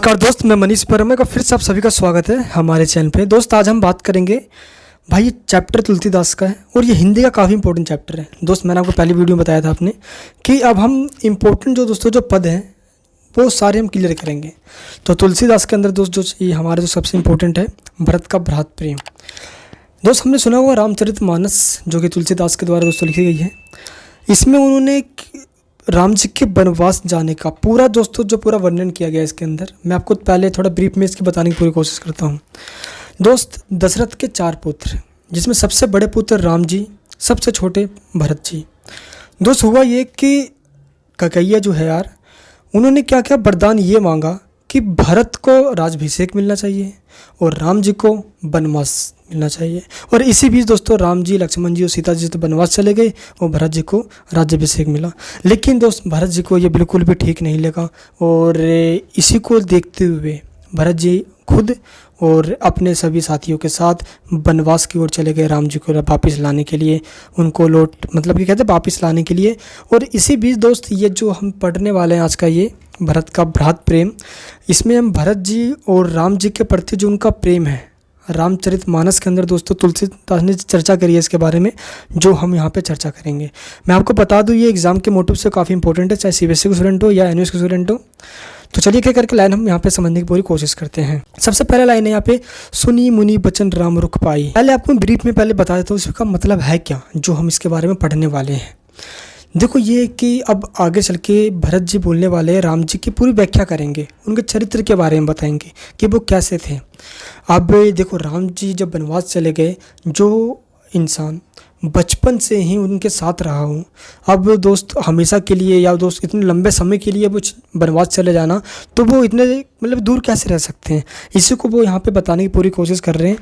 नमस्कार दोस्त, मैं मनीष परमे का फिर से आप सभी का स्वागत है हमारे चैनल पे। दोस्त आज हम बात करेंगे भाई, ये चैप्टर तुलसीदास का है और ये हिंदी का काफ़ी इंपॉर्टेंट चैप्टर है। दोस्त मैंने आपको पहली वीडियो में बताया था आपने कि अब हम इम्पोर्टेंट जो पद हैं वो सारे हम क्लियर करेंगे। तो तुलसीदास के अंदर दोस्त जो ये हमारे जो सबसे इम्पोर्टेंट है, भरत का भ्रात प्रेम। दोस्त हमने सुना हुआ रामचरितमानस जो कि तुलसीदास के द्वारा दोस्तों लिखी गई है। इसमें उन्होंने राम जी के वनवास जाने का पूरा दोस्तों जो पूरा वर्णन किया गया है इसके अंदर। मैं आपको पहले थोड़ा ब्रीफ में इसकी बताने की पूरी कोशिश करता हूँ। दोस्त दशरथ के 4 पुत्र, जिसमें सबसे बड़े पुत्र राम जी, सबसे छोटे भरत जी। दोस्त हुआ ये कि ककैया जो है यार, उन्होंने क्या क्या वरदान ये मांगा कि भरत को राजभिषेक मिलना चाहिए और राम जी को वनवास मिलना चाहिए। और इसी बीच दोस्तों राम जी, लक्ष्मण जी और सीता जी तो वनवास चले गए और भरत जी को राज्याभिषेक मिला। लेकिन दोस्त भरत जी को ये बिल्कुल भी ठीक नहीं लगा और इसी को देखते हुए भरत जी खुद और अपने सभी साथियों के साथ वनवास की ओर चले गए, राम जी को वापस लाने के लिए, उनको कि कहते वापस लाने के लिए। और इसी बीच दोस्त ये जो हम पढ़ने वाले हैं आज का ये भरत का भ्रात प्रेम, इसमें हम भरत जी और राम जी के प्रति जो उनका प्रेम है, रामचरितमानस के अंदर दोस्तों तुलसीदास ने चर्चा करी है इसके बारे में, जो हम यहाँ पे चर्चा करेंगे। मैं आपको बता दूँ ये एग्जाम के मोटिव से काफ़ी इंपॉर्टेंट है, चाहे सीबीएसई के स्टूडेंट हो या एनयूएस के स्टूडेंट हो। तो चलिए क्या करके लाइन हम यहाँ पे समझने की पूरी कोशिश करते हैं। सबसे पहला लाइन है यहाँ पे, सुनी मुनि बचन राम रुख पाई। पहले आपको ब्रीफ में पहले बता देता हूँ इसका मतलब है क्या, जो हम इसके बारे में पढ़ने वाले हैं। देखो ये कि अब आगे चल के भरत जी बोलने वाले राम जी की पूरी व्याख्या करेंगे, उनके चरित्र के बारे में बताएंगे कि वो कैसे थे। अब देखो राम जी जब वनवास चले गए, जो इंसान बचपन से ही उनके साथ रहा हूँ, अब दोस्त हमेशा के लिए या दोस्त इतने लंबे समय के लिए वो वनवास चले जाना, तो वो इतने दूर कैसे रह सकते हैं, इसी को वो यहाँ पे बताने की पूरी कोशिश कर रहे हैं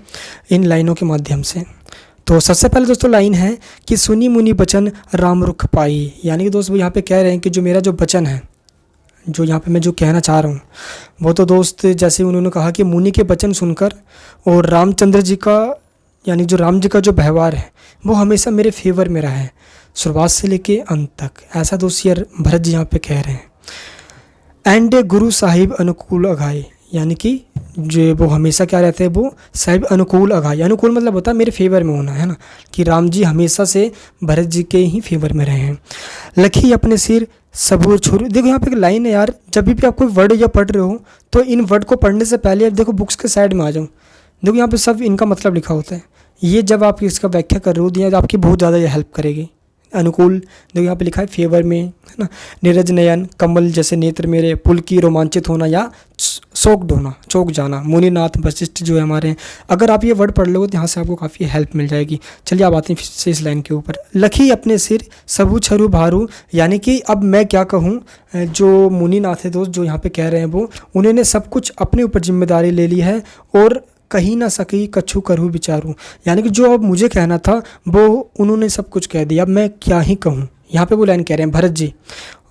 इन लाइनों के माध्यम से। तो सबसे पहले दोस्तों लाइन है कि सुनी मुनि बचन राम रुख पाई, यानी कि दोस्त वो यहाँ पे कह रहे हैं कि जो मेरा जो वचन है, जो यहाँ पे मैं जो कहना चाह रहा हूँ वो तो दोस्त जैसे उन्होंने कहा कि मुनि के वचन सुनकर और रामचंद्र जी का यानी जो राम जी का जो व्यवहार है वो हमेशा मेरे फेवर में रहा है शुरुआत से लेके अंत तक, ऐसा दोस्त यार भरत जी यहाँ पे कह रहे हैं। एंड गुरु साहिब अनुकूल अघाई, यानी कि जो वो हमेशा क्या रहते हैं, वो साहिब अनुकूल अघाई, अनुकूल मतलब होता है मेरे फेवर में होना, है ना, कि राम जी हमेशा से भरत जी के ही फेवर में रहे हैं। लखी अपने सिर सबूर छुरी। देखो यहाँ पे एक लाइन है यार, जब भी आप कोई वर्ड या पढ़ रहे हो तो इन वर्ड को पढ़ने से पहले आप देखो बुक्स के साइड में आ जाओ। देखो यहाँ पे सब इनका मतलब लिखा होता है, ये जब आप इसका व्याख्या कर रहे हो तो आपकी बहुत ज़्यादा ये हेल्प करेगी। अनुकूल देखो यहाँ पे लिखा है फेवर में, है ना, नीरज नयन कमल जैसे नेत्र मेरे, पुल की रोमांचित होना या चौक जाना, मुनिनाथ वशिष्ठ जो है हमारे। अगर आप ये वर्ड पढ़ लोगे तो यहाँ से आपको काफ़ी हेल्प मिल जाएगी। चलिए आप आते हैं फिर से इस लाइन के ऊपर। लखी अपने सिर सबू छरु भारू, यानी कि अब मैं क्या कहूँ, जो मुनिनाथ है दोस्त जो यहाँ पे कह रहे हैं वो, उन्होंने सब कुछ अपने ऊपर जिम्मेदारी ले ली है और कहीं ना सकी कछु करूँ विचारूँ, यानी कि जो अब मुझे कहना था वो उन्होंने सब कुछ कह दिया, अब मैं क्या ही कहूँ। यहाँ पे वो लाइन कह रहे हैं भरत जी।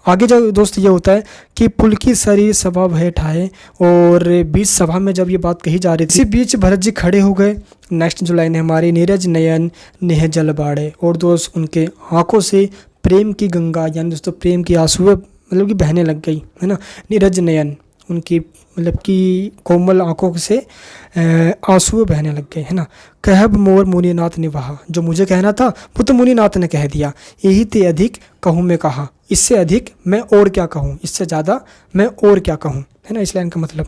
आगे जो दोस्त ये होता है कि पुल की सरी सभा भय ठाए, और बीच सभा में जब ये बात कही जा रही थी, इसी बीच भरत जी खड़े हो गए। नेक्स्ट जो लाइन है हमारी, नीरज नयन नेह जल बाड़े, और दोस्त उनके आँखों से प्रेम की गंगा, यानी दोस्तों प्रेम की आंसुएं कि बहने लग गई, है ना। नीरज नयन उनकी कि कोमल आंखों से आंसू बहने लग गए, है ना। कहब मोर मुनिनाथ ने वहा, जो मुझे कहना था वो तो मुनिनाथ ने कह दिया। यही ते अधिक कहूँ मैं कहा, इससे अधिक मैं और क्या कहूँ, इससे ज़्यादा मैं और क्या कहूँ, है ना, इस लाइन का मतलब।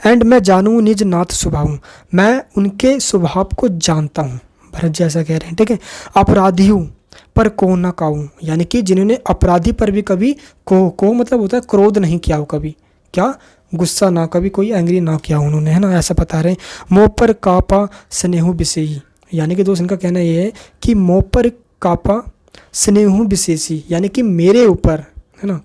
एंड मैं जानूँ निज नाथ स्वभाव, मैं उनके स्वभाव को जानता हूँ, भरत जी ऐसा कह रहे हैं, ठीक है। अपराधी हूँ पर को ना काऊँ, यानी कि जिन्होंने अपराधी पर भी कभी को मतलब होता है क्रोध नहीं किया हो, कभी क्या गुस्सा ना, कभी कोई एंग्री ना किया उन्होंने, है ना, ऐसा बता रहे हैं। मोह पर कापा स्नेहु विशेषी, यानी कि दोस्त इनका कहना ये है कि मोह पर कापा स्नेहु विशेषी, यानी कि मेरे ऊपर, है ना,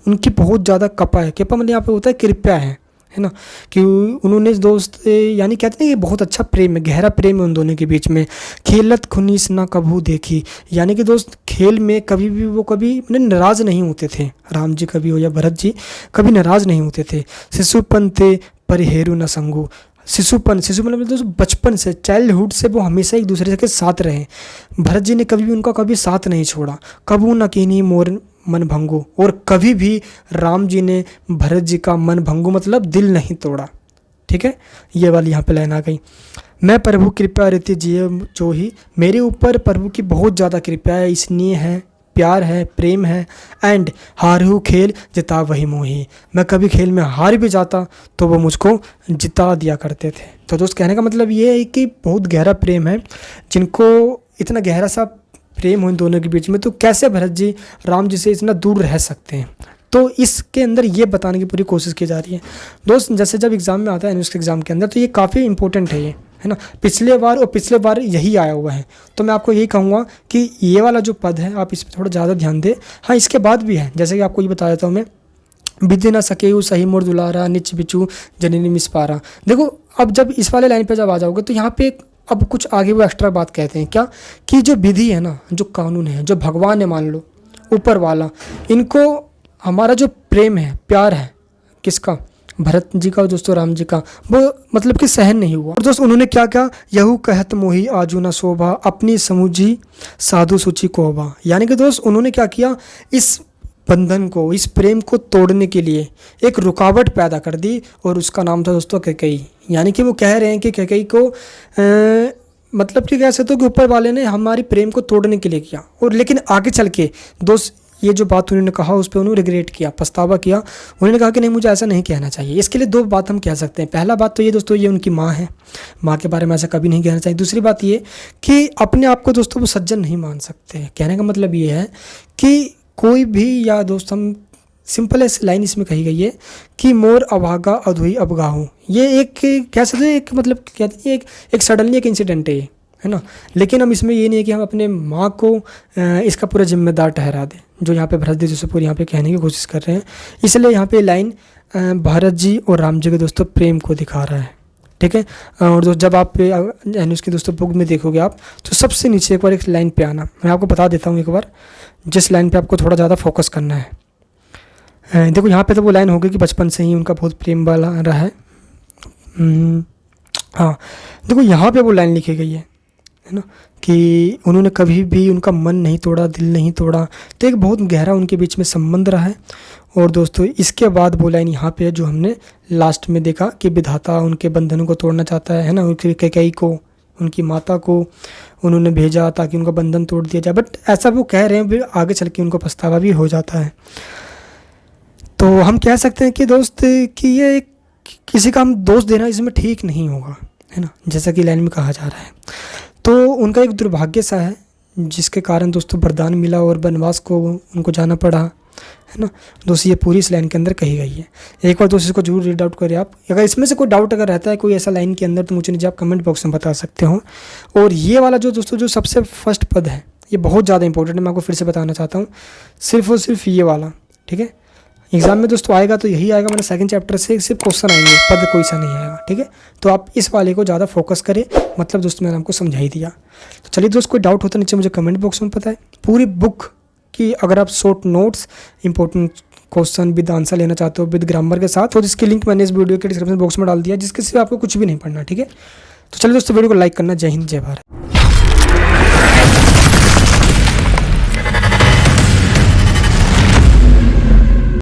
उनकी बहुत ज़्यादा कपा है। कपा मतलब यहाँ पे होता है कृपया है ना, कि उन्होंने दोस्त यानी कहते हैं कि बहुत अच्छा प्रेम है, गहरा प्रेम है उन दोनों के बीच में। खेलत खुनीस ना कभू देखी, यानी कि दोस्त खेल में कभी भी वो कभी नाराज़ नहीं होते थे, राम जी कभी हो या भरत जी कभी नाराज़ नहीं होते थे। शिशुपन ते परिहेरु न संगु, शिशु मतलब दोस्त बचपन से, चाइल्डहुड से वो हमेशा एक दूसरे के साथ रहे। भरत जी ने कभी भी उनका कभी साथ नहीं छोड़ा। कबू न कीनी मोर मन भंगो, और कभी भी राम जी ने भरत जी का मन भंगो मतलब दिल नहीं तोड़ा। ठीक है, ये वाली यहाँ पे लाइन आ गई। मैं प्रभु कृपा रीति जिए जो ही, मेरे ऊपर प्रभु की बहुत ज़्यादा कृपा है, स्नेह है, प्यार है, प्रेम है। एंड हारू खेल जिता वही मोही, मैं कभी खेल में हार भी जाता तो वो मुझको जिता दिया करते थे। तो दोस्त कहने का मतलब ये है कि बहुत गहरा प्रेम है, जिनको इतना गहरा सा प्रेम हो इन दोनों के बीच में, तो कैसे भरत जी राम जी से इतना दूर रह सकते हैं। तो इसके अंदर ये बताने की पूरी कोशिश की जा रही है दोस्त। जैसे जब एग्ज़ाम में आता है यूनिवर्सिटी एग्ज़ाम के अंदर, तो ये काफ़ी इंपॉर्टेंट है, ये है ना, पिछले बार यही आया हुआ है। तो मैं आपको यही कहूँगा कि ये वाला जो पद है आप इस पर थोड़ा ज़्यादा ध्यान दें। हाँ, इसके बाद भी है, जैसे कि आपको ये बता देता हूँ मैं, विद्य न सके सही मोर दुलारा, निच बिचू जननी मिस पारा। देखो अब जब इस वाले लाइन पे जब आ जाओगे तो यहाँ पे अब कुछ आगे वो एक्स्ट्रा बात कहते हैं क्या, कि जो विधि है ना, जो कानून है, जो भगवान है, मान लो ऊपर वाला, इनको हमारा जो प्रेम है, प्यार है, किसका, भरत जी का और दोस्तों राम जी का, वो मतलब कि सहन नहीं हुआ। और दोस्त उन्होंने क्या क्या, यहू कहत मोही आजू न शोभा, अपनी समूझी साधु सूची कोहबा। यानी कि दोस्त उन्होंने क्या किया, इस बंधन को, इस प्रेम को तोड़ने के लिए एक रुकावट पैदा कर दी, और उसका नाम था दोस्तों कैकेयी। यानी कि वो कह रहे हैं कि कैकेयी को मतलब कि कह सकते हो कि ऊपर वाले ने हमारी प्रेम को तोड़ने के लिए किया। और लेकिन आगे चल के दोस्त ये जो बात उन्होंने कहा उस पर उन्होंने रिग्रेट किया, पछतावा किया। उन्होंने कहा कि नहीं, मुझे ऐसा नहीं कहना चाहिए। इसके लिए दो बात हम कह सकते हैं। पहला बात तो ये दोस्तों, ये उनकी माँ है, माँ के बारे में ऐसा कभी नहीं कहना चाहिए। दूसरी बात ये कि अपने आप को दोस्तों वो सज्जन नहीं मान सकते। कहने का मतलब ये है कि कोई भी, या दोस्त हम सिंपल ऐसी लाइन इसमें कही गई है कि मोर अभागा अधुई अबगाहूँ। ये एक कह सकते हैं, एक मतलब कहते हैं एक सडनली एक इंसिडेंट है ये, है ना। लेकिन हम इसमें ये नहीं है कि हम अपने माँ को इसका पूरा जिम्मेदार ठहरा दें, जो यहाँ पे भरत जी से पूरी यहाँ पे कहने की कोशिश कर रहे हैं। इसलिए यहाँ पे लाइन भरत जी और राम जी के दोस्तों प्रेम को दिखा रहा है। ठीक है, और दोस्त जब आप उसके दोस्तों बुक में देखोगे आप, तो सबसे नीचे एक बार एक लाइन पे आना, मैं आपको बता देता हूँ एक बार, जिस लाइन पे आपको थोड़ा ज़्यादा फोकस करना है। देखो यहाँ पे तो वो लाइन होगी कि बचपन से ही उनका बहुत प्रेम वाला रहा है। हाँ, देखो यहाँ पे वो लाइन लिखी गई है ना, कि उन्होंने कभी भी उनका मन नहीं तोड़ा, दिल नहीं तोड़ा। तो एक बहुत गहरा उनके बीच में संबंध रहा है। और दोस्तों इसके बाद वो लाइन यहाँ पे है जो हमने लास्ट में देखा कि विधाता उनके बंधनों को तोड़ना चाहता है ना, उनकी कैकेयी को, उनकी माता को उन्होंने भेजा ताकि उनका बंधन तोड़ दिया जाए। बट ऐसा वो कह रहे हैं, फिर आगे चल के उनको पछतावा भी हो जाता है। तो हम कह सकते हैं कि दोस्त कि ये किसी का हम दोष देना इसमें ठीक नहीं होगा, है ना, जैसा कि लाइन में कहा जा रहा है। तो उनका एक दुर्भाग्य सा है जिसके कारण दोस्तों वरदान मिला और वनवास को उनको जाना पड़ा, है ना। दोस्तों ये पूरी इस लाइन के अंदर कही गई है। एक बार दोस्तों इसको जरूर रीड आउट करें आप। अगर इसमें से कोई डाउट अगर रहता है कोई ऐसा लाइन के अंदर, तो मुझे नीचे आप कमेंट बॉक्स में बता सकते हो। और ये वाला जो दोस्तों जो सबसे फर्स्ट पद है, ये बहुत ज़्यादा इंपॉर्टेंट है, मैं आपको फिर से बताना चाहता हूँ। सिर्फ और सिर्फ ये वाला, ठीक है, एग्जाम में दोस्तों आएगा तो यही आएगा। मैंने सेकंड चैप्टर से सिर्फ क्वेश्चन आएंगे, पद कोई सा नहीं आएगा। ठीक है, तो आप इस वाले को ज़्यादा फोकस करें, मतलब दोस्तों मैंने आपको समझा ही दिया। तो चलिए दोस्त, कोई डाउट होता नीचे मुझे कमेंट बॉक्स में पता है। पूरी बुक की अगर आप short notes, important question with answer लेना चाहते हो विद ग्रामर के साथ, तो जिसकी लिंक मैंने इस वीडियो के डिस्क्रिप्शन बॉक्स में डाल दिया, जिसके सिर्फ आपको कुछ भी नहीं पढ़ना। ठीक है, तो चलिए दोस्तों वीडियो को लाइक करना। जय हिंद, जय भारत।